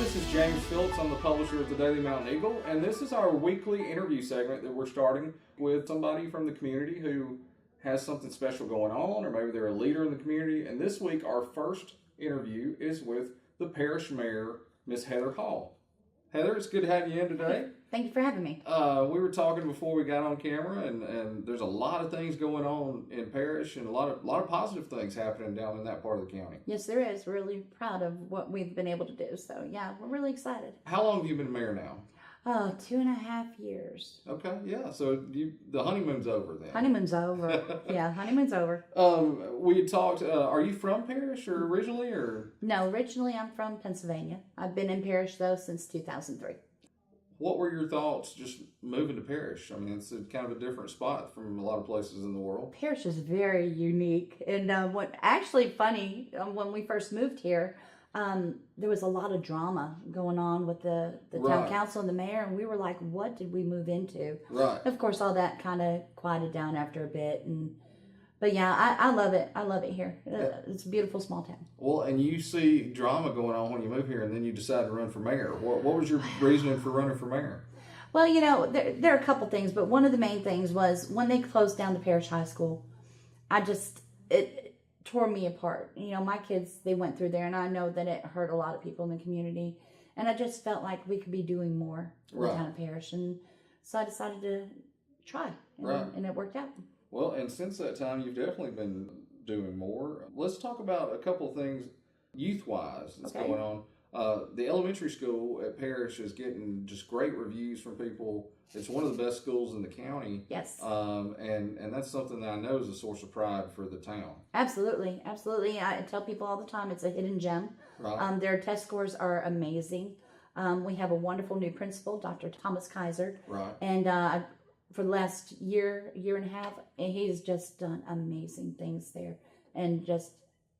this is James Phillips. I'm the publisher of the Daily Mountain Eagle, and this is our weekly interview segment that we're starting with somebody from the community who has something special going on, or maybe they're a leader in the community. And this week, our first interview is with the Parrish Mayor, Miss Heather Hall. Heather, it's good to have you in today. Thank you for having me. We were talking before we got on camera, and there's a lot of things going on in Parrish, and a lot of positive things happening down in that part of the county. Yes, there is. We're really proud of what we've been able to do. So, yeah, we're really excited. How long have you been mayor now? 2.5 years. Okay, yeah. So the honeymoon's over then. Honeymoon's over. Yeah, honeymoon's over. We had talked. Are you from Parrish or originally, or? No, originally I'm from Pennsylvania. I've been in Parrish though since 2003. What were your thoughts just moving to Parrish? I mean, it's kind of a different spot from a lot of places in the world. Parrish is very unique, and what actually funny when we first moved here. There was a lot of drama going on with the town council and the mayor, and we were like, what did we move into? Right. Of course, all that kind of quieted down after a bit. But yeah, I love it. I love it here. It's a beautiful small town. Well, and you see drama going on when you move here, and then you decide to run for mayor. What was your reasoning for running for mayor? Well, you know, there are a couple things, but one of the main things was when they closed down the Parrish High School, it tore me apart. You know, my kids, they went through there, and I know that it hurt a lot of people in the community. And I just felt like we could be doing more in the town of Parrish. And so I decided to try, and it worked out. Well, and since that time, you've definitely been doing more. Let's talk about a couple of things youth-wise that's going on. The elementary school at Parrish is getting just great reviews from people. It's one of the best schools in the county. Yes. And that's something that I know is a source of pride for the town. Absolutely. Absolutely. I tell people all the time it's a hidden gem. Right. Their test scores are amazing. We have a wonderful new principal, Dr. Thomas Kaiser. Right. And for the last year and a half, he's just done amazing things there. And just,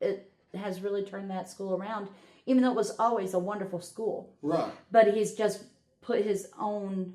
it has really turned that school around, even though it was always a wonderful school. Right. But he's just put his own,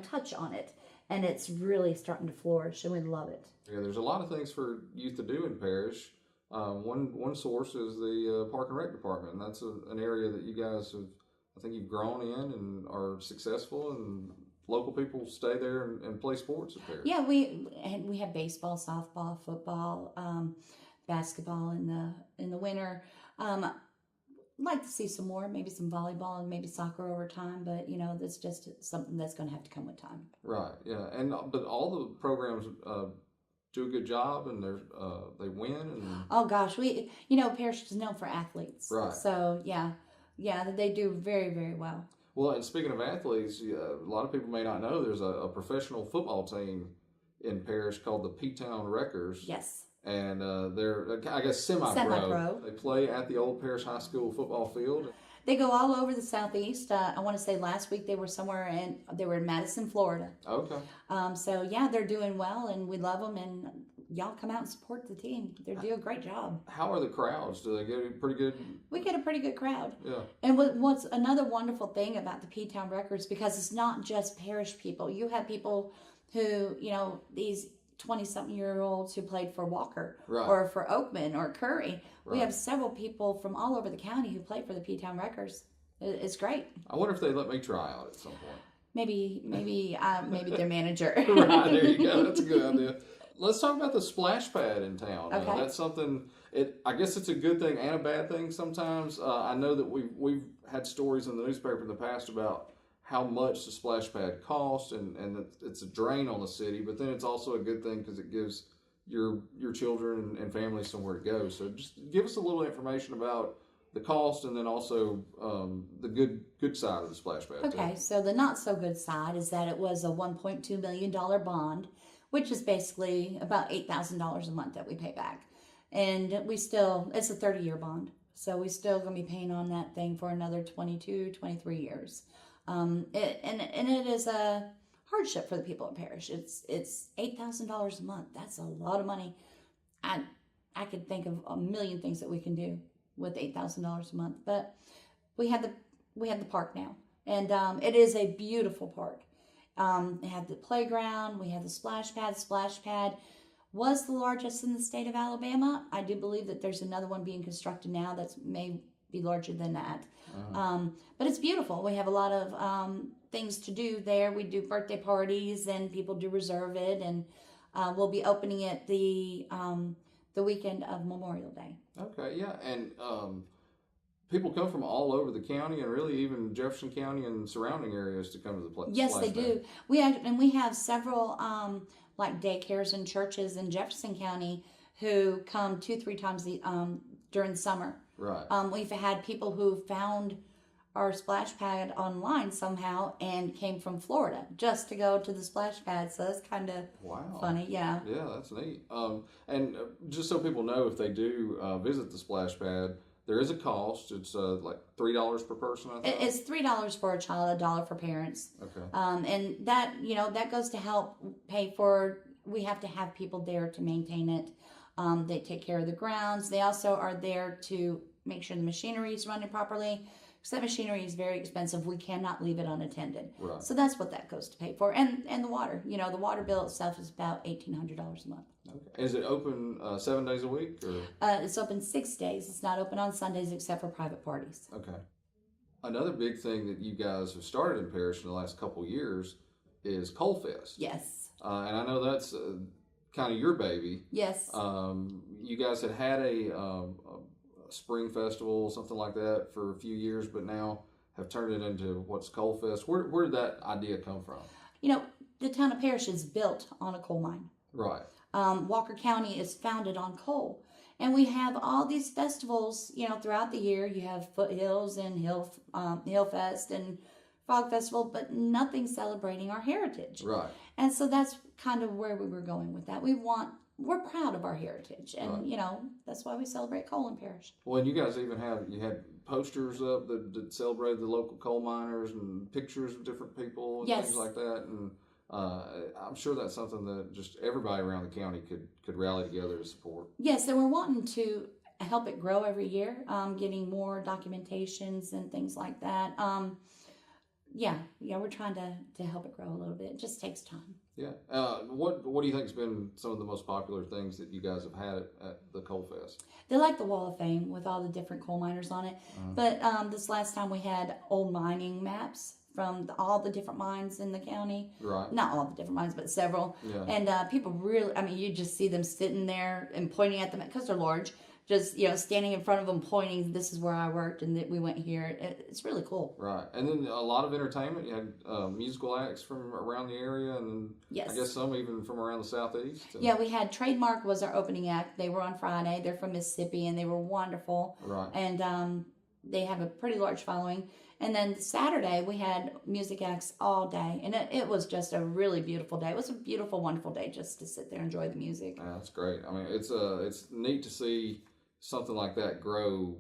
touch on it. And it's really starting to flourish, and we love it. Yeah, there's a lot of things for youth to do in Parrish. One source is the Park and Rec Department, and that's an area that you guys have, I think you've grown in and are successful, and local people stay there and play sports at Parrish. Yeah, we have baseball, softball, football, basketball in the winter. Like to see some more, maybe some volleyball and maybe soccer over time, but that's just something that's going to have to come with time. Right. Yeah, but all the programs do a good job, and they win. And oh gosh, Parrish is known for athletes. Right. So yeah, they do very, very well. Well, and speaking of athletes, a lot of people may not know there's a professional football team in Parrish called the P-Town Wreckers. Yes. And they're, I guess, semi-pro. They play at the old Parrish High School football field. They go all over the southeast. I want to say last week they were in Madison, Florida. Okay. So yeah, they're doing well, and we love them. And y'all come out and support the team. They do a great job. How are the crowds? Do they get pretty good? We get a pretty good crowd. Yeah. And what's another wonderful thing about the P-Town Records, because it's not just Parrish people. You have people who, these 20-something-year-olds who played for Walker or for Oakman or Curry. Right. We have several people from all over the county who played for the P-Town Records. It's great. I wonder if they let me try out at some point. Maybe their manager. Right, there you go. That's a good idea. Let's talk about the splash pad in town. Okay. That's something. I guess it's a good thing and a bad thing sometimes. I know that we've had stories in the newspaper in the past about how much the splash pad costs, and that it's a drain on the city, but then it's also a good thing because it gives your children and families somewhere to go. So just give us a little information about the cost, and then also the good side of the splash pad. Okay, so the not so good side is that it was a $1.2 million bond, which is basically about $8,000 a month that we pay back. And it's a 30-year bond, so we still going to be paying on that thing for another 22, 23 years. It is a hardship for the people in Parrish. It's $8,000 a month. That's a lot of money. I could think of a million things that we can do with $8,000 a month. But we have the park now, and it is a beautiful park. They have the playground. We have the splash pad. Splash pad was the largest in the state of Alabama. I do believe that there's another one being constructed now that's may be larger than that. Uh-huh. But it's beautiful. We have a lot of things to do there. We do birthday parties, and people do reserve it, and we'll be opening it the weekend of Memorial Day. Okay, yeah, and people come from all over the county, and really even Jefferson County and surrounding areas to come to the place. Yes, they do. We have several like daycares and churches in Jefferson County who come 2-3 times during the summer. Right. We've had people who found our splash pad online somehow and came from Florida just to go to the splash pad. So that's kind of funny. Yeah. Yeah, that's neat. And just so people know, if they do visit the splash pad, there is a cost. It's like $3 per person, I think. It's $3 for a child, $1 for parents. Okay. And that, that goes to help pay for, we have to have people there to maintain it. They take care of the grounds. They also are there to make sure the machinery is running properly. Because that machinery is very expensive. We cannot leave it unattended. Right. So that's what that goes to pay for. And the water. The water bill itself is about $1,800 a month. Okay. Is it open 7 days a week? Or? It's open 6 days. It's not open on Sundays except for private parties. Okay. Another big thing that you guys have started in Parrish in the last couple of years is Coal Fest. Yes. And I know that's kind of your baby. Yes. You guys had a spring festival, something like that, for a few years, but now have turned it into what's Coal Fest. Where did that idea come from? The town of Parrish is built on a coal mine. Right. Walker County is founded on coal. And we have all these festivals, throughout the year. You have Foothills and Hill Fest and Frog Festival, but nothing celebrating our heritage. Right. And so that's kind of where we were going with that. We're proud of our heritage, and right. That's why we celebrate coal in Parrish. Well, and you guys even had posters up that celebrated the local coal miners and pictures of different people and yes. things like that. And I'm sure that's something that just everybody around the county could rally together to support. Yes, and we're wanting to help it grow every year, getting more documentations and things like that. Yeah, we're trying to help it grow a little bit. It just takes time. Yeah. What do you think has been some of the most popular things that you guys have had at the Coal Fest? They like the Wall of Fame with all the different coal miners on it. But this last time we had old mining maps from all the different mines in the county. Right. Not all the different mines, but several. Yeah. And people really, you just see them sitting there and pointing at them because they're large. Just, standing in front of them pointing, this is where I worked and that we went here. It's really cool. Right. And then a lot of entertainment. You had musical acts from around the area, and then yes. I guess some even from around the southeast. Yeah, we had Trademark was our opening act. They were on Friday. They're from Mississippi, and they were wonderful. Right. And they have a pretty large following. And then Saturday, we had music acts all day. And it was just a really beautiful day. It was a beautiful, wonderful day just to sit there and enjoy the music. Yeah, that's great. It's neat to see something like that grow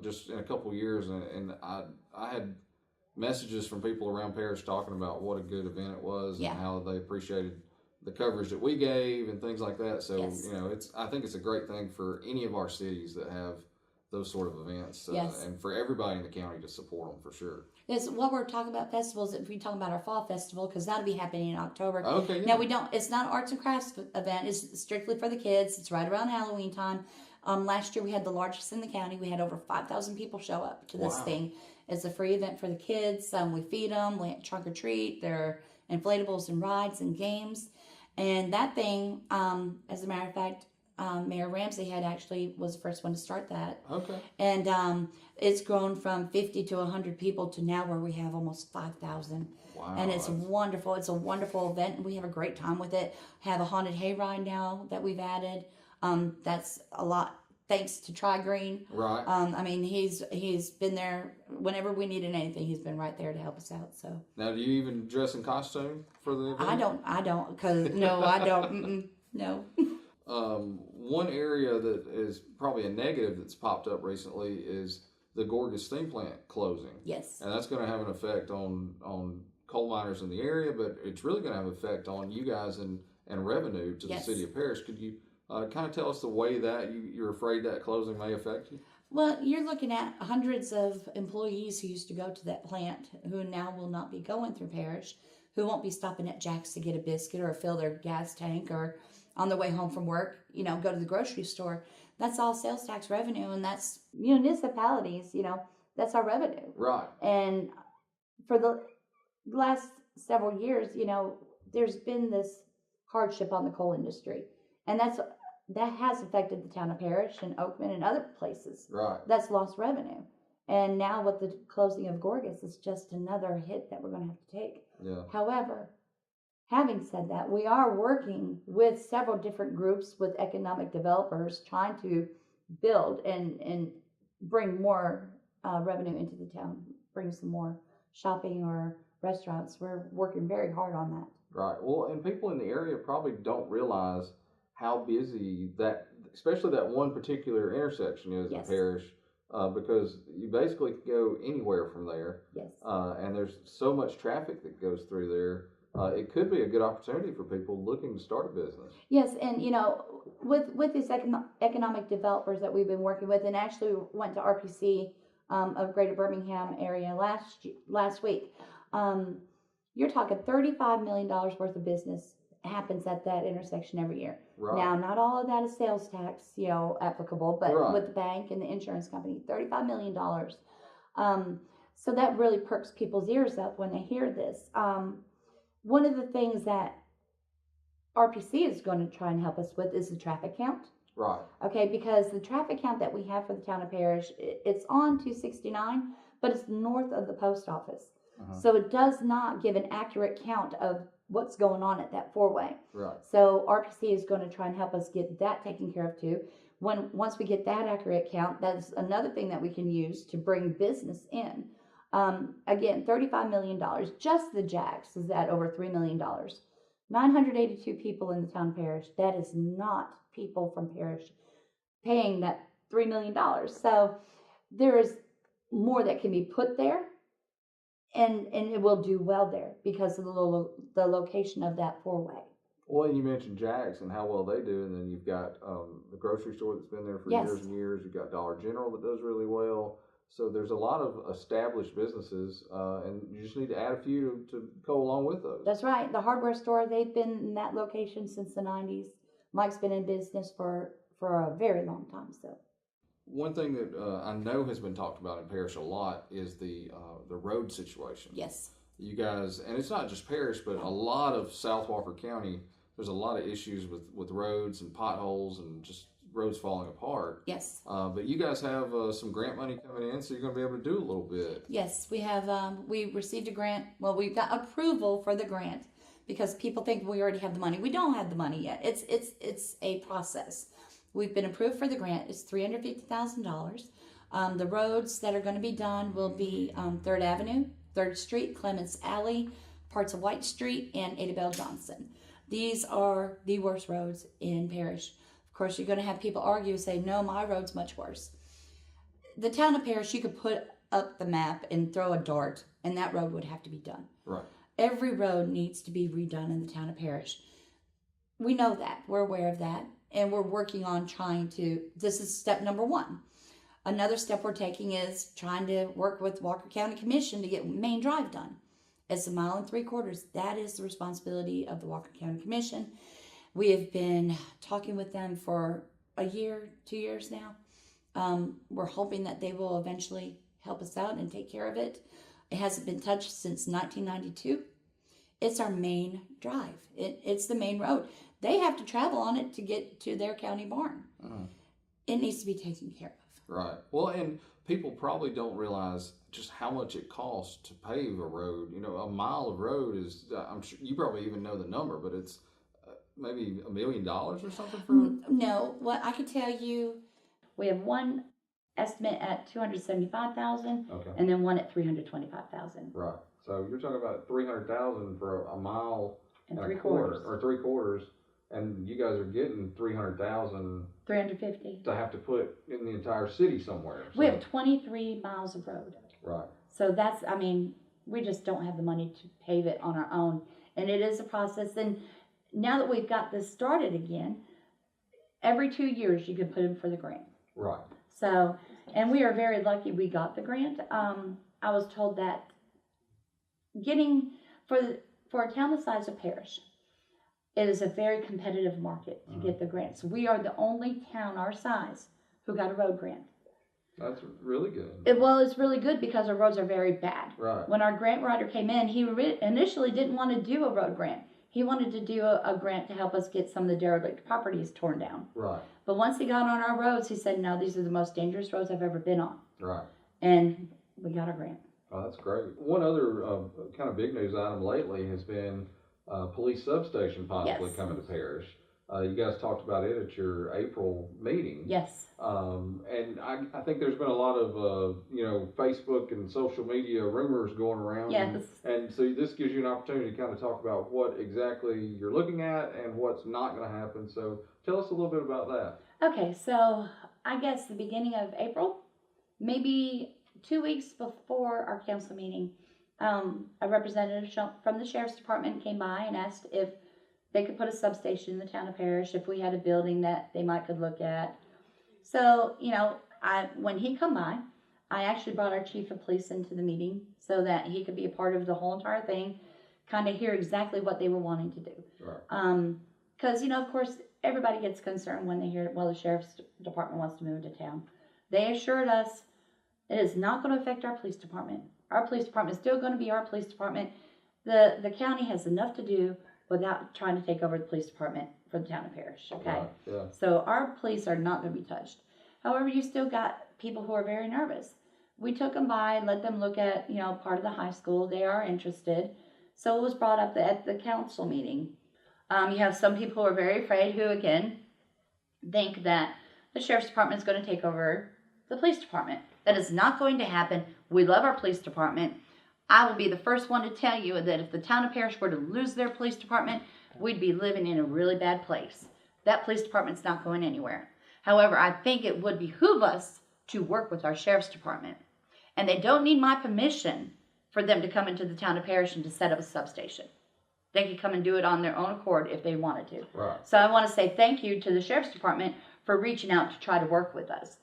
just in a couple of years, and I had messages from people around Parrish talking about what a good event it was and how they appreciated the coverage that we gave and things like that. So yes. I think it's a great thing for any of our cities that have those sort of events, yes. and for everybody in the county to support them for sure. Yes, what we're talking about festivals, if we talk about our fall festival, because that'll be happening in October. Okay. Yeah. Now we don't. It's not an arts and crafts event. It's strictly for the kids. It's right around Halloween time. Last year we had the largest in the county. We had over 5,000 people show up to this thing. It's a free event for the kids. We feed them. We trunk or treat. There are inflatables and rides and games. And that thing, as a matter of fact, Mayor Ramsey was the first one to start that. Okay. And it's grown from 50 to 100 people to now where we have almost 5,000. Wow. And it's wonderful. It's a wonderful event, and we have a great time with it. Have a haunted hayride now that we've added. That's a lot thanks to Tri Green. Right. He's been there whenever we needed anything. He's been right there to help us out. So now, do you even dress in costume for the event? I don't, because no, I don't. No. One area that is probably a negative that's popped up recently is the Gorgas steam plant closing. Yes. And that's going to have an effect on coal miners in the area, but it's really going to have an effect on you guys and revenue to the city of Parrish. Could you kind of tell us the way that you're afraid that closing may affect you? Well, you're looking at hundreds of employees who used to go to that plant who now will not be going through Parrish, who won't be stopping at Jack's to get a biscuit or fill their gas tank, or on their way home from work, go to the grocery store. That's all sales tax revenue, and that's municipalities, that's our revenue. Right. And for the last several years, there's been this hardship on the coal industry, and that has affected the town of Parrish and Oakman and other places. Right. That's lost revenue. And now with the closing of Gorgas, it's just another hit that we're going to have to take. Yeah. However, having said that, we are working with several different groups with economic developers trying to build and bring more revenue into the town, bring some more shopping or restaurants. We're working very hard on that. Right. Well, and people in the area probably don't realize how busy especially that one particular intersection is in Parrish, because you basically can go anywhere from there. Yes. And there's so much traffic that goes through there. It could be a good opportunity for people looking to start a business. Yes, and with these economic developers that we've been working with, and actually we went to RPC of Greater Birmingham area last week. You're talking $35 million worth of business happens at that intersection every year. Right. Now, not all of that is sales tax, applicable, but right. with the bank and the insurance company, $35 million. So that really perks people's ears up when they hear this. One of the things that RPC is going to try and help us with is the traffic count. Right. Okay, because the traffic count that we have for the town of Parrish, it's on 269, but it's north of the post office. Uh-huh. So it does not give an accurate count of what's going on at that four-way. Right. So RPC is going to try and help us get that taken care of too. Once we get that accurate count, that's another thing that we can use to bring business in. Again, $35 million. Just the Jacks is at over $3 million. 982 people in the town of Parrish. That is not people from Parrish paying that $3 million. So there is more that can be put there, and it will do well there because of the location of that four-way. Well, and you mentioned Jack's and how well they do, and then you've got the grocery store that's been there for years and years. You've got Dollar General that does really well. So there's a lot of established businesses, and you just need to add a few to go along with those. That's right. The hardware store, they've been in that location since the 90s. Mike's been in business for a very long time. So one thing that I know has been talked about in Parrish a lot is the road situation. Yes. You guys, and it's not just Parrish, but a lot of South Walker County, there's a lot of issues with roads and potholes and just roads falling apart. Yes. But you guys have some grant money coming in, so you're going to be able to do a little bit. Yes, we have. We received a grant. Well, we got approval for the grant because people think we already have the money. We don't have the money yet. It's a process. We've been approved for the grant. It's $350,000. The roads that are going to be done will be 3rd Avenue, 3rd Street, Clements Alley, parts of White Street, and Ada Bell Johnson. These are the worst roads in Parrish. Of course, you're going to have people argue and say, no, my road's much worse. The town of Parrish, you could put up the map and throw a dart, and that road would have to be done. Right. Every road needs to be redone in the town of Parrish. We know that. We're aware of that. And we're working on this is step number 1. Another step we're taking is trying to work with Walker County Commission to get Main Drive done. It's 1 3/4 miles. That is the responsibility of the Walker County Commission. We have been talking with them for a year, 2 years now. We're hoping that they will eventually help us out and take care of it. It hasn't been touched since 1992. It's our main drive. It's the main road. They have to travel on it to get to their county barn. Uh-huh. It needs to be taken care of. Right. Well, and people probably don't realize just how much it costs to pave a road. A mile of road is, I'm sure you probably even know the number, but it's maybe $1 million or something for No, what I could tell you, we have one estimate at $275,000, okay, and then one at $325,000. Right. So you're talking about $300,000 for a mile And a 3/4. quarter, or 3/4, and you guys are getting $300,000 $350,000. to have to put in the entire city somewhere. So. We have 23 miles of road. Right. So we just don't have the money to pave it on our own. And it is a process. And now that we've got this started again, every 2 years you can put in for the grant. Right. So, and we are very lucky we got the grant. I was told that for a town the size of Parrish, it is a very competitive market to get the grants. We are the only town our size who got a road grant. That's really good. It's really good because our roads are very bad. Right. When our grant writer came in, he initially didn't want to do a road grant. He wanted to do a grant to help us get some of the derelict properties torn down. Right. But once he got on our roads, he said, no, these are the most dangerous roads I've ever been on. Right. And we got our grant. Oh, that's great. One other kind of big news item lately has been police substation possibly coming to Parrish. You guys talked about it at your April meeting. Yes. And I think there's been a lot of, Facebook and social media rumors going around. Yes. And so this gives you an opportunity to kind of talk about what exactly you're looking at and what's not going to happen. So tell us a little bit about that. Okay, so I guess the beginning of April, maybe 2 weeks before our council meeting, a representative from the sheriff's department came by and asked if they could put a substation in the town of Parrish, if we had a building that they could look at. So, when he come by, I actually brought our chief of police into the meeting so that he could be a part of the whole entire thing, kind of hear exactly what they were wanting to do. Right. Because, of course, everybody gets concerned when they hear, well, the sheriff's department wants to move to town. They assured us it is not going to affect our police department. Our police department is still going to be our police department. The county has enough to do without trying to take over the police department for the town of Parrish, okay? Right, yeah. So our police are not going to be touched. However, you still got people who are very nervous. We took them by, let them look at, part of the high school. They are interested. So it was brought up at the council meeting. You have some people who are very afraid who, again, think that the sheriff's department is going to take over the police department. That is not going to happen. We love our police department. I will be the first one to tell you that if the town of Parrish were to lose their police department, we'd be living in a really bad place. That police department's not going anywhere. However, I think it would behoove us to work with our sheriff's department. And they don't need my permission for them to come into the town of Parrish and to set up a substation. They could come and do it on their own accord if they wanted to. Right. So I want to say thank you to the sheriff's department for reaching out to try to work with us.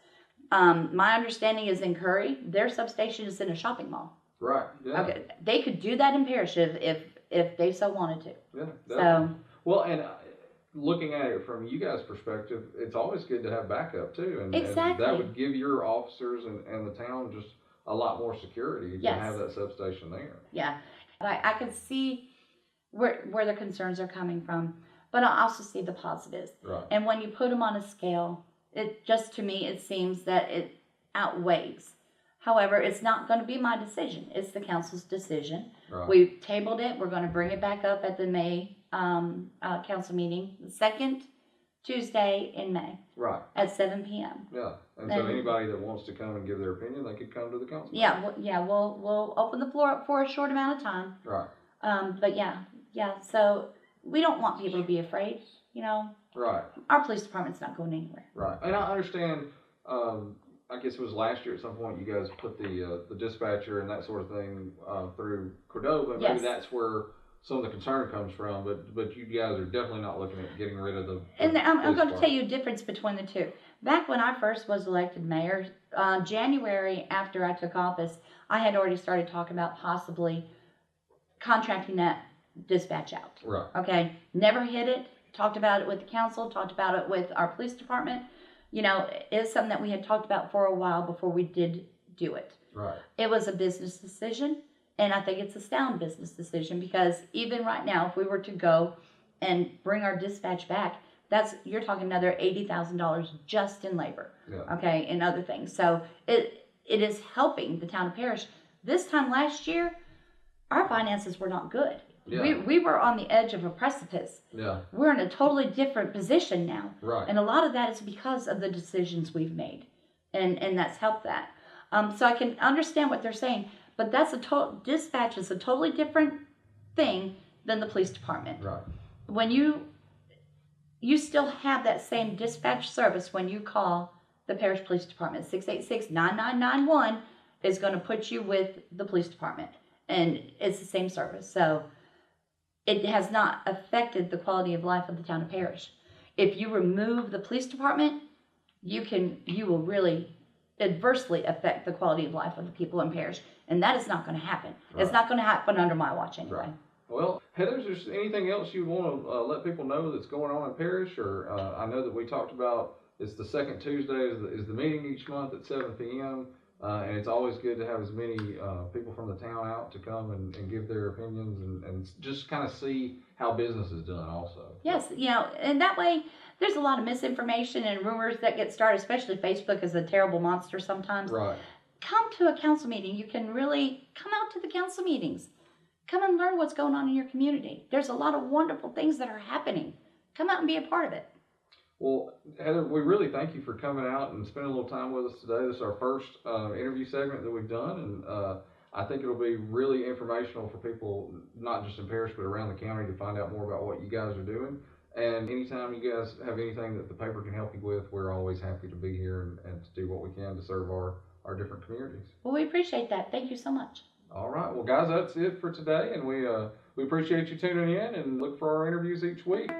My understanding is in Curry, their substation is in a shopping mall. Right. Yeah. Okay, they could do that in Parrish if they so wanted to. Yeah. Definitely. So well, and looking at it from you guys' perspective, it's always good to have backup too, and Exactly. And that would give your officers and the town just a lot more security to have that substation there. Yeah, I can see where the concerns are coming from, but I also see the positives. Right. And when you put them on a scale, it just, to me, it seems that it outweighs. However, it's not going to be my decision. It's the council's decision. Right. We've tabled it. We're going to bring it back up at the May council meeting, the second Tuesday in May. Right. At 7 p.m. Yeah. And so anybody that wants to come and give their opinion, they could come to the council. Yeah. We'll open the floor up for a short amount of time. Right. But yeah. So we don't want people to be afraid. Right. Our police department's not going anywhere. Right. And I understand. I guess it was last year at some point you guys put the dispatcher and that sort of thing through Cordova. Maybe that's where some of the concern comes from. But you guys are definitely not looking at getting rid of the. And I'm going to tell you a difference between the two. Back when I first was elected mayor, January after I took office, I had already started talking about possibly contracting that dispatch out. Right. Okay. Never hit it. Talked about it with the council. Talked about it with our police department. It's something that we had talked about for a while before we did do it. Right. It was a business decision, and I think it's a sound business decision because even right now, if we were to go and bring our dispatch back, you're talking another $80,000 just in labor, okay, and other things. So it is helping the town of Parrish. This time last year, our finances were not good. Yeah. We were on the edge of a precipice. Yeah. We're in a totally different position now. Right. And a lot of that is because of the decisions we've made. And that's helped that. So I can understand what they're saying, but dispatch is a totally different thing than the police department. Right. When you still have that same dispatch service when you call the Parrish Police Department. 686-9991 is going to put you with the police department. And it's the same service. So it has not affected the quality of life of the town of Parrish. If you remove the police department, you will really adversely affect the quality of life of the people in Parrish. And that is not going to happen. Right. It's not going to happen under my watch anyway. Well, Heather, is there anything else you want to let people know that's going on in Parrish? Or I know that we talked about it's the second Tuesday is the meeting each month at 7 p.m. And it's always good to have as many people from the town out to come and give their opinions and just kind of see how business is done also. Yes, and that way there's a lot of misinformation and rumors that get started, especially Facebook is a terrible monster sometimes. Right. Come to a council meeting. You can really come out to the council meetings. Come and learn what's going on in your community. There's a lot of wonderful things that are happening. Come out and be a part of it. Well, Heather, we really thank you for coming out and spending a little time with us today. This is our first interview segment that we've done, and I think it'll be really informational for people, not just in Parrish, but around the county to find out more about what you guys are doing. And anytime you guys have anything that the paper can help you with, we're always happy to be here and to do what we can to serve our different communities. Well, we appreciate that. Thank you so much. All right. Well, guys, that's it for today, and we appreciate you tuning in and look for our interviews each week.